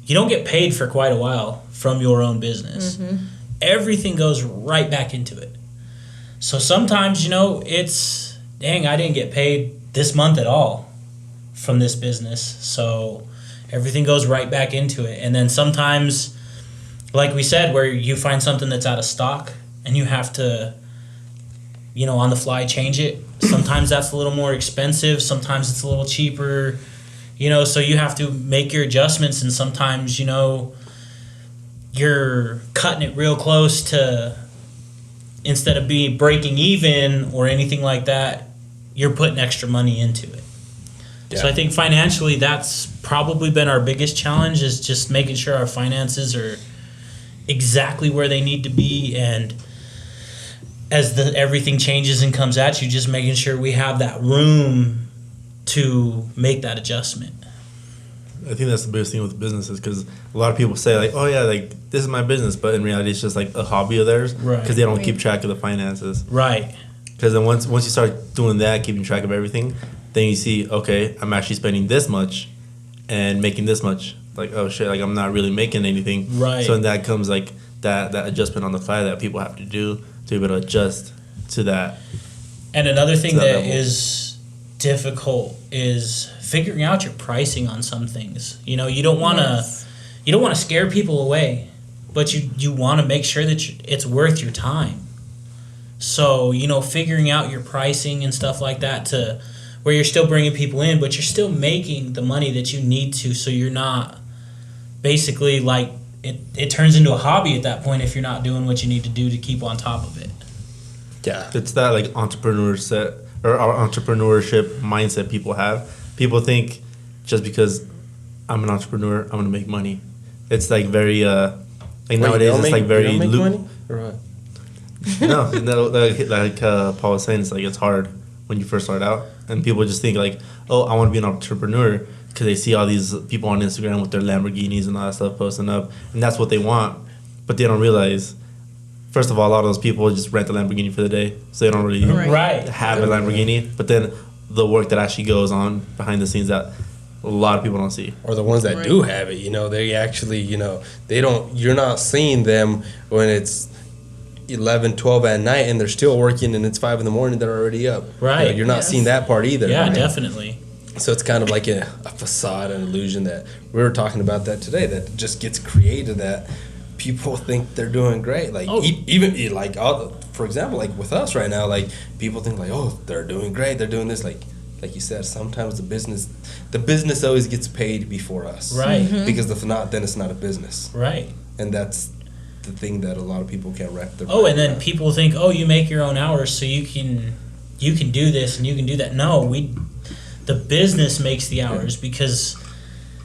you don't get paid for quite a while from your own business. Mm-hmm. Everything goes right back into it. So sometimes, you know, it's, dang, I didn't get paid this month at all from this business. So everything goes right back into it. And then sometimes, like we said, where you find something that's out of stock and you have to, you know, on the fly change it. Sometimes that's a little more expensive. Sometimes it's a little cheaper, you know, so you have to make your adjustments. And sometimes, you know, you're cutting it real close to, instead of breaking even or anything like that, you're putting extra money into it. Yeah. So I think financially, that's probably been our biggest challenge, is just making sure our finances are exactly where they need to be. And as everything changes and comes at you, just making sure we have that room to make that adjustment. I think that's the biggest thing with businesses, because a lot of people say like, oh yeah, like this is my business, but in reality it's just like a hobby of theirs, right? Because they don't keep track of the finances, right? Because then once you start doing that, keeping track of everything, then you see, okay, I'm actually spending this much and making this much. Like, oh shit, like I'm not really making anything, right? So then that comes like that adjustment on the fly that people have to do to be able to adjust to that. And another thing To that that level. is difficult is figuring out your pricing on some things. You know, you don't want to scare people away, but you want to make sure that it's worth your time. So, you know, figuring out your pricing and stuff like that to where you're still bringing people in, but you're still making the money that you need to, so you're not basically like it turns into a hobby at that point if you're not doing what you need to do to keep on top of it. Yeah. It's that like entrepreneurship mindset people have. People think just because I'm an entrepreneur, I'm gonna make money. It's like very like nowadays it's like very make money or what? no, like Paul was saying, it's like it's hard when you first start out, and people just think like, oh, I want to be an entrepreneur because they see all these people on Instagram with their Lamborghinis and all that stuff posting up, and that's what they want, but they don't realize. First of all, a lot of those people just rent a Lamborghini for the day, so they don't really Right. have a Lamborghini. But then the work that actually goes on behind the scenes that a lot of people don't see. Or the ones that do have it, you know, they actually, you know, you're not seeing them when it's 11, 12 at night and they're still working and it's 5 in the morning, they're already up. Right. You know, you're not seeing that part either. Yeah, right? definitely. So it's kind of like a facade, an illusion that we were talking about that today that just gets created that people think they're doing great. Like even like for example, like with us right now, like people think like, oh, they're doing great, they're doing this. Like you said, sometimes the business always gets paid before us, Right. Mm-hmm. Because if not, then it's not a business, Right. and that's the thing that a lot of people can't wrap their Oh, mind and then around. people think, oh, you make your own hours, so you can do this and you can do that. No, the business makes the hours because,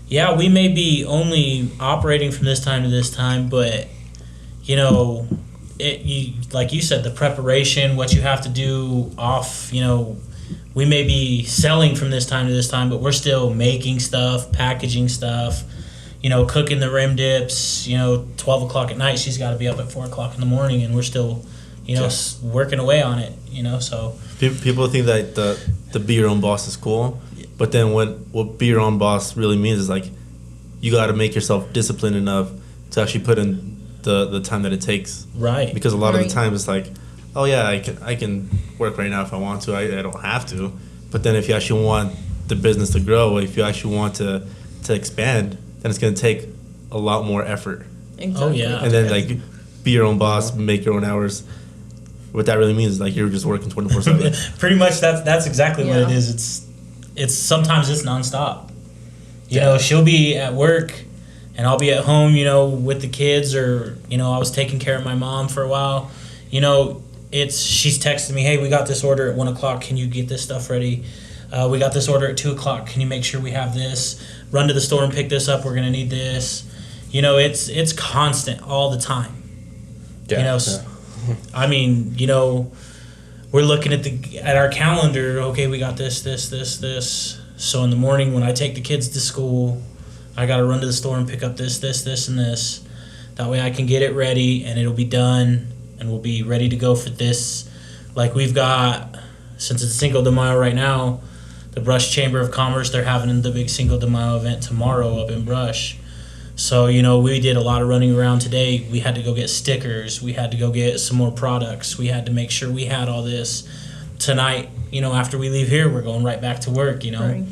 yeah, we may be only operating from this time to this time, but you know, like you said, the preparation, what you have to do off, you know, we may be selling from this time to this time, but we're still making stuff, packaging stuff, you know, cooking the rim dips, you know, 12 o'clock at night, she's got to be up at 4 o'clock in the morning, and we're still, you know, working away on it, you know, so. People think that the be your own boss is cool, but then what be your own boss really means is like you got to make yourself disciplined enough to actually put in the time that it takes. Right. Because a lot of the time it's like, oh yeah, I can work right now if I want to. I don't have to. But then if you actually want the business to grow, if you actually want to expand, then it's going to take a lot more effort. Exactly. Oh, yeah. And then like be your own boss, make your own hours. What that really means is like you're just working 24/7. Pretty much that's exactly what it Yeah. is. It's sometimes it's nonstop. You know, she'll be at work and I'll be at home, you know, with the kids, or, you know, I was taking care of my mom for a while. You know, she's texting me, hey, we got this order at 1 o'clock. Can you get this stuff ready? We got this order at 2 o'clock. Can you make sure we have this? Run to the store and pick this up. We're going to need this. You know, it's constant all the time. Yeah, You know, I mean, you know, we're looking at our calendar. Okay, we got this. So in the morning when I take the kids to school, I got to run to the store and pick up this, and this. That way I can get it ready and it'll be done and we'll be ready to go for this. Like we've got, since it's Cinco de Mayo right now, the Brush Chamber of Commerce, they're having the big Cinco de Mayo event tomorrow up in Brush. So, you know, we did a lot of running around today. We had to go get stickers. We had to go get some more products. We had to make sure we had all this. Tonight, you know, after we leave here, we're going right back to work, you know. Right.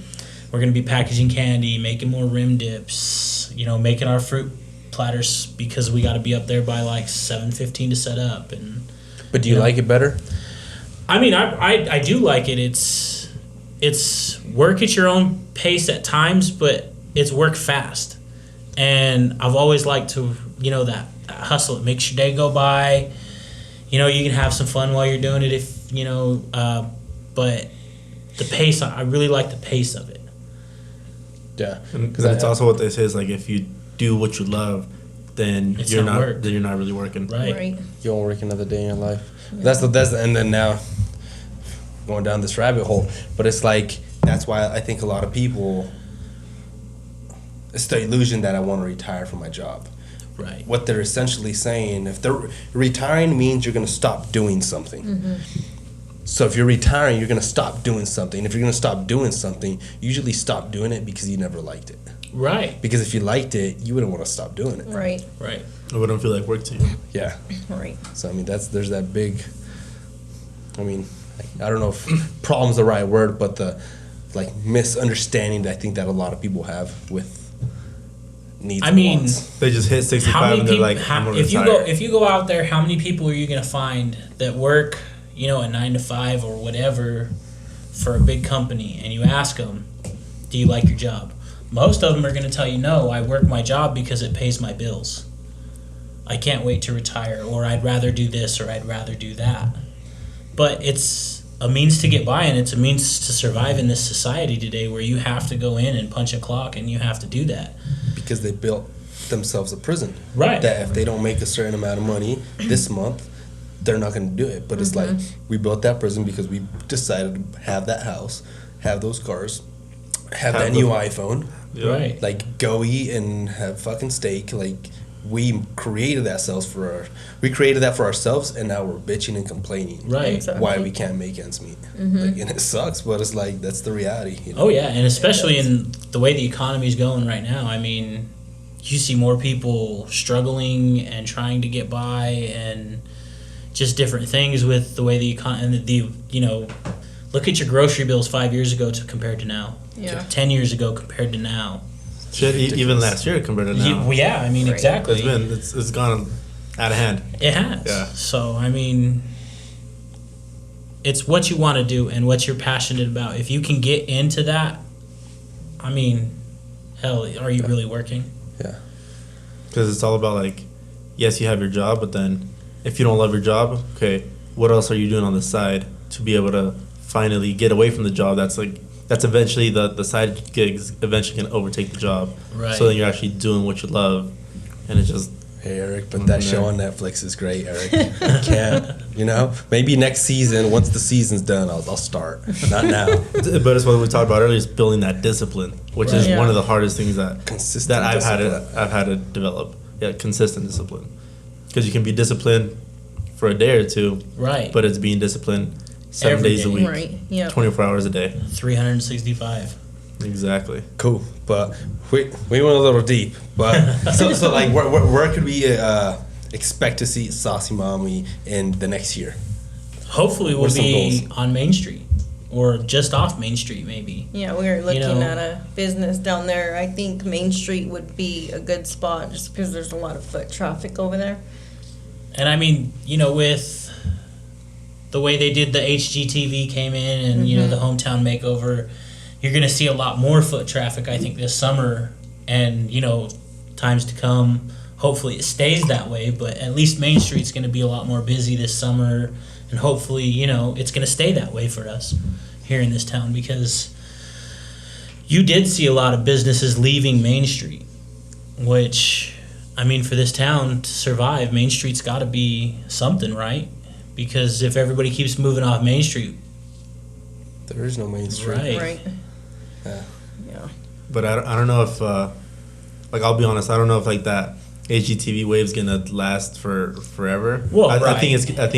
We're going to be packaging candy, making more rim dips, you know, making our fruit platters because we got to be up there by like 7:15 to set up. But do you like it better? I mean, I do like it. It's work at your own pace at times, but it's work fast. And I've always liked to, you know, that hustle. It makes your day go by. You know, you can have some fun while you're doing it if, you know, but the pace, I really like the pace of it. Yeah. Because that's also what they say is like if you do what you love, then It's you're not not work. then you're not really working. Right. You won't work another day in your life. That's and then now going down this rabbit hole. But it's like that's why I think a lot of people, it's the illusion that I want to retire from my job. Right. What they're essentially saying, if they're retiring means you're going to stop doing something. Mm-hmm. So if you're retiring, you're going to stop doing something. If you're going to stop doing something, you usually stop doing it because you never liked it. Right. Because if you liked it, you wouldn't want to stop doing it. Right. Right. It wouldn't feel like work to you. Yeah. Right. So I mean, there's that big I mean, I don't know if problem's the right word, but the like misunderstanding that I think that a lot of people have with needs. I and mean, wants. They just hit 65 how many and they're people? like, I'm gonna if you retire. go if you go out there, how many people are you gonna find that work, a 9 to 5 or whatever, for a big company, and you ask them, "Do you like your job?" Most of them are gonna tell you, "No, I work my job because it pays my bills. I can't wait to retire," or "I'd rather do this," or "I'd rather do that." But it's a means to get by, and it's a means to survive in this society today where you have to go in and punch a clock, and you have to do that. Because they built themselves a prison. Right. That if they don't make a certain amount of money this month, they're not going to do it. But it's like, we built that prison because we decided to have that house, have those cars, have that new iPhone, Yeah. Right. like go eat and have fucking steak. Like, we created that for ourselves, and now we're bitching and complaining. Right. Exactly. Why we can't make ends meet. Like, and it sucks, but it's like, that's the reality. You know? Oh yeah, and especially in the way the economy's going right now. I mean, you see more people struggling and trying to get by, and just different things with the way the economy. Look at your grocery bills 5 years ago compared to now. Yeah. 10 years ago compared to now. Shit, even last year compared to now. Well, yeah, I mean, Right. exactly. It's gone out of hand. It has. Yeah. So, I mean, it's what you want to do and what you're passionate about. If you can get into that, I mean, hell, are you really working? Yeah. Because it's all about, like, yes, you have your job, but then if you don't love your job, okay, what else are you doing on the side to be able to finally get away from the job? That's eventually the side gigs eventually can overtake the job. Right. So then you're actually doing what you love, and it's just Hey Eric, but that show on Netflix is great, Eric. I can't, maybe next season, once the season's done, I'll start. Not now. But it's what we talked about earlier, is building that discipline, which is Right. one of the hardest things that Consistent I've discipline. had to develop. Yeah, consistent discipline, because you can be disciplined for a day or two, Right. but it's being disciplined 7 Every days a day. week, Right. Yeah. 24 hours a day. 365. Exactly. Cool, but we went a little deep. But so like, where could we expect to see Saucy Mami in the next year? Hopefully, we'll What are some be goals? on Main Street or just off Main Street, maybe. Yeah, we were looking know. at a business down there. I think Main Street would be a good spot just because there's a lot of foot traffic over there. And I mean, with the way they did the HGTV came in and, the hometown makeover, you're going to see a lot more foot traffic, I think, this summer and, times to come. Hopefully it stays that way, but at least Main Street's going to be a lot more busy this summer. And hopefully, it's going to stay that way for us here in this town, because you did see a lot of businesses leaving Main Street, which, I mean, for this town to survive, Main Street's got to be something, right? Because if everybody keeps moving off Main Street, There is no Main Street. Right. Right. Yeah. Yeah. But I don't know if, I'll be honest, I don't know if like that HGTV wave's gonna last for forever. Well, I right. think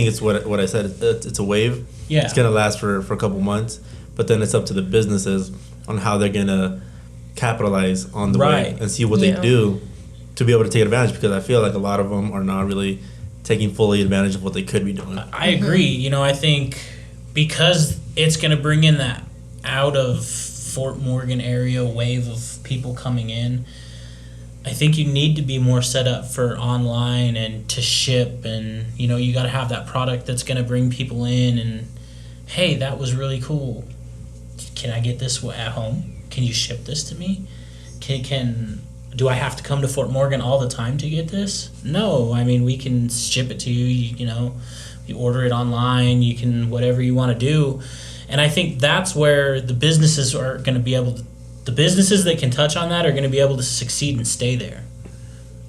it's what I said. It's a wave. Yeah. It's gonna last for a couple months, but then it's up to the businesses on how they're gonna capitalize on the Right. wave and see what Yeah. they do to be able to take advantage. Because I feel like a lot of them are not really taking fully advantage of what they could be doing. I agree. I think because it's going to bring in that out of Fort Morgan area wave of people coming in, I think you need to be more set up for online and to ship, and you got to have that product that's going to bring people in, and hey, that was really cool. Can I get this at home? Can you ship this to me? Do I have to come to Fort Morgan all the time to get this? No, I mean, we can ship it to you. You order it online. You can whatever you want to do, and I think that's where the businesses are going to be able to. The businesses that can touch on that are going to be able to succeed and stay there,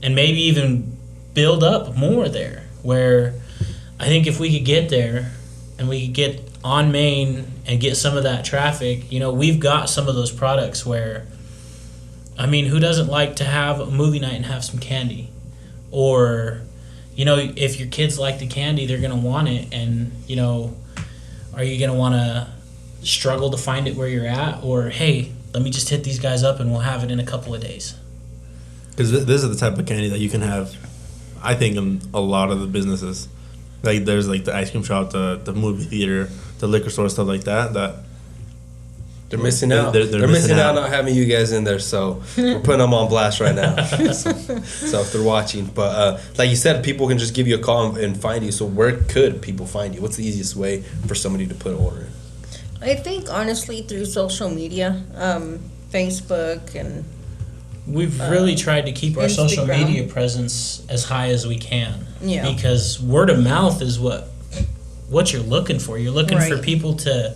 and maybe even build up more there. Where I think if we could get there and we could get on Main and get some of that traffic, we've got some of those products where, I mean, who doesn't like to have a movie night and have some candy? Or, if your kids like the candy, they're going to want it. And, are you going to want to struggle to find it where you're at? Or, hey, let me just hit these guys up and we'll have it in a couple of days. Because this is the type of candy that you can have, I think, in a lot of the businesses. Like there's like the ice cream shop, the movie theater, the liquor store, stuff like that. They're missing out. They're missing out not having you guys in there, so we're putting them on blast right now. So if they're watching, but like you said, people can just give you a call and find you. So where could people find you? What's the easiest way for somebody to put an order in? I think honestly through social media, Facebook and We've really tried to keep our social Instagram. media presence as high as we can. Yeah. Because word of mouth is what you're looking for. You're looking for Right. people to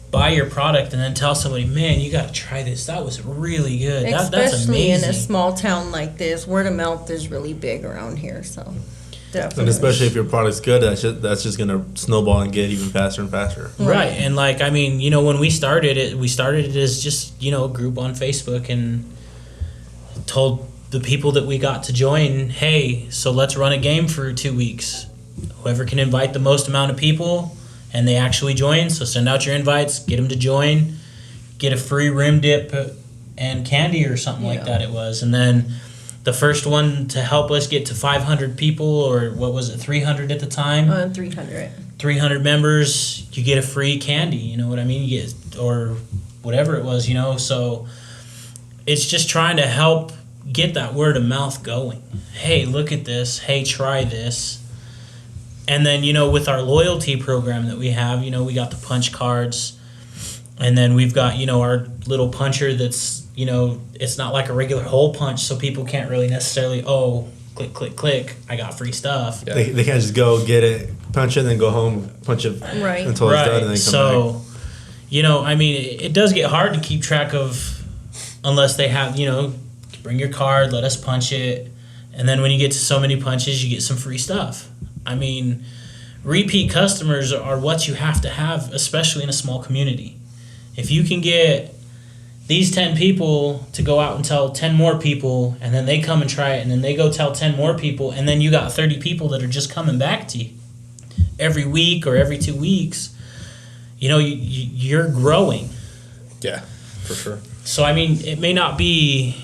buy your product and then tell somebody, man, you got to try this. That was really good. That's especially amazing. in a small town like this, word of mouth is really big around here. So definitely. And especially if your product's good, that's just gonna snowball and get even faster and faster. Right. And like, I mean, when we started it as just, a group on Facebook and told the people that we got to join, hey, so let's run a game for 2 weeks. Whoever can invite the most amount of people and they actually join, so send out your invites, get them to join, get a free rim dip and candy or something like that it was. And then the first one to help us get to 500 people, or what was it, 300 at the time? 300. 300 members, you get a free candy, you know what I mean? You get, or whatever it was, so it's just trying to help get that word of mouth going. Hey, look at this. Hey, try this. And then, with our loyalty program that we have, we got the punch cards, and then we've got, our little puncher that's, it's not like a regular hole punch, so people can't really necessarily, click, click, click, I got free stuff. Yeah. They can't just go get it, punch it, and then go home, punch it Right. until it's done, and then come so, back. I mean, it does get hard to keep track of, unless they have, bring your card, let us punch it, and then when you get to so many punches, you get some free stuff. I mean, repeat customers are what you have to have, especially in a small community. If you can get these 10 people to go out and tell 10 more people, and then they come and try it, and then they go tell 10 more people, and then you got 30 people that are just coming back to you every week or every 2 weeks, you're growing. Yeah, for sure. So, I mean, it may not be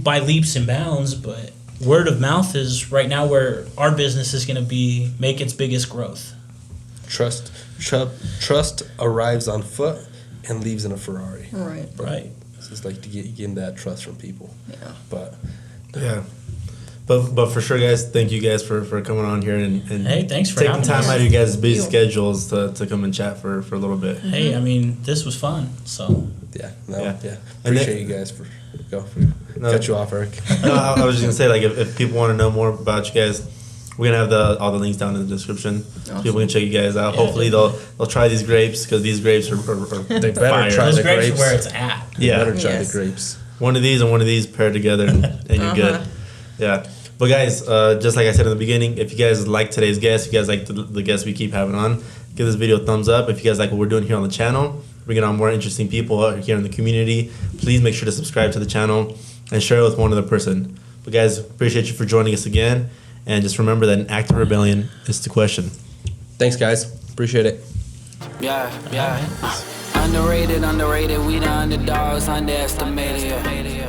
by leaps and bounds, but word of mouth is right now where our business is going to make its biggest growth. Trust arrives on foot and leaves in a Ferrari. Right. It's just like to get that trust from people. Yeah. But Yeah. But for sure, guys, thank you guys for coming on here and Hey, thanks for taking having time us. out of your guys' busy You. schedules to come and chat for a little bit. Hey, I mean, this was fun. So, yeah. And Appreciate then- you guys for No. cut you off, Eric. No, I was just gonna say, like, if people want to know more about you guys, we're gonna have all the links down in the description. Awesome. People can check you guys out. Yeah, Hopefully, they'll try these grapes, because these grapes are They better fire. try those the grapes grapes. are where it's at. Yeah, Better try Yes. the grapes. one of these and one of these paired together, and you're good. Yeah. But guys, just like I said in the beginning, if you guys like today's guest, if you guys like the guests we keep having on, give this video a thumbs up. If you guys like what we're doing here on the channel, bringing on more interesting people out here in the community, please make sure to subscribe to the channel and share it with one other person. But guys, appreciate you for joining us again. And just remember that an act of rebellion is to question. Thanks, guys. Appreciate it. Yeah. Underrated, we the underdogs, underestimated.